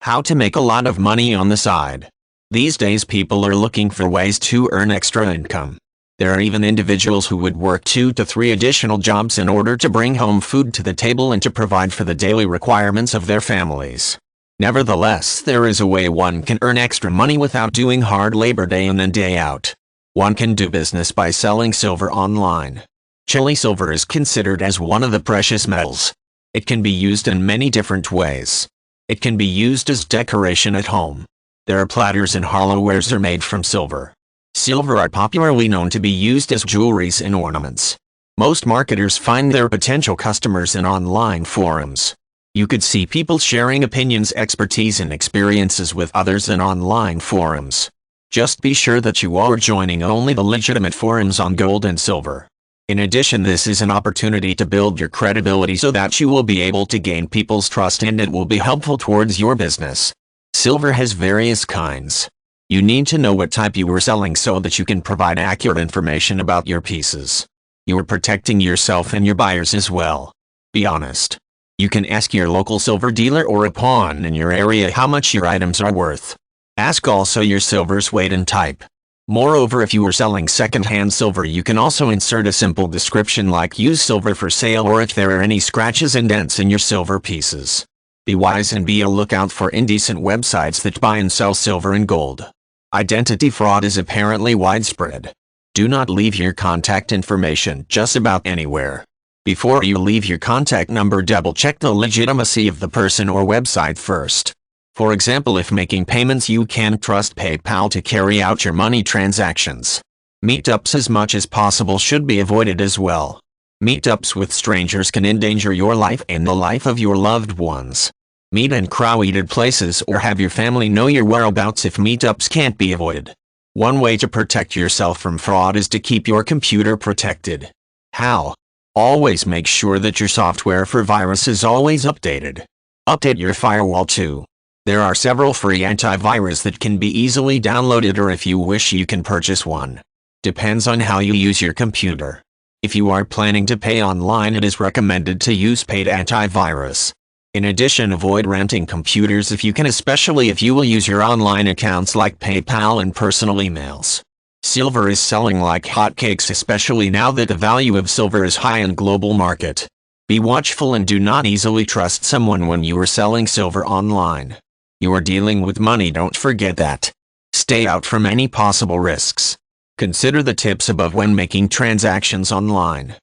How to make a lot of money on the side. These days people are looking for ways to earn extra income. There are even individuals who would work 2 to 3 additional jobs in order to bring home food to the table and to provide for the daily requirements of their families. Nevertheless, there is a way one can earn extra money without doing hard labor day in and day out. One can do business by selling silver online. Chile silver is considered as one of the precious metals. It can be used in many different ways. It can be used as decoration at home. There are platters and hollowwares are made from silver. Silver are popularly known to be used as jewelries and ornaments. Most marketers find their potential customers in online forums. You could see people sharing opinions, expertise and experiences with others in online forums. Just be sure that you are joining only the legitimate forums on gold and silver. In addition, this is an opportunity to build your credibility so that you will be able to gain people's trust and it will be helpful towards your business. Silver has various kinds. You need to know what type you are selling so that you can provide accurate information about your pieces. You are protecting yourself and your buyers as well. Be honest. You can ask your local silver dealer or a pawn in your area how much your items are worth. Ask also your silver's weight and type. Moreover, if you are selling second-hand silver, you can also insert a simple description like "used silver for sale" or if there are any scratches and dents in your silver pieces. Be wise and be on the lookout for indecent websites that buy and sell silver and gold. Identity fraud is apparently widespread. Do not leave your contact information just about anywhere. Before you leave your contact number, double-check the legitimacy of the person or website first. For example, if making payments, you can trust PayPal to carry out your money transactions. Meetups as much as possible should be avoided as well. Meetups with strangers can endanger your life and the life of your loved ones. Meet in crowded places or have your family know your whereabouts if meetups can't be avoided. One way to protect yourself from fraud is to keep your computer protected. How? Always make sure that your software for virus is always updated. Update your firewall too. There are several free antivirus that can be easily downloaded, or if you wish you can purchase one. Depends on how you use your computer. If you are planning to pay online, it is recommended to use paid antivirus. In addition, avoid renting computers if you can, especially if you will use your online accounts like PayPal and personal emails. Silver is selling like hotcakes, especially now that the value of silver is high in global market. Be watchful and do not easily trust someone when you are selling silver online. You are dealing with money, don't forget that. Stay out from any possible risks. Consider the tips above when making transactions online.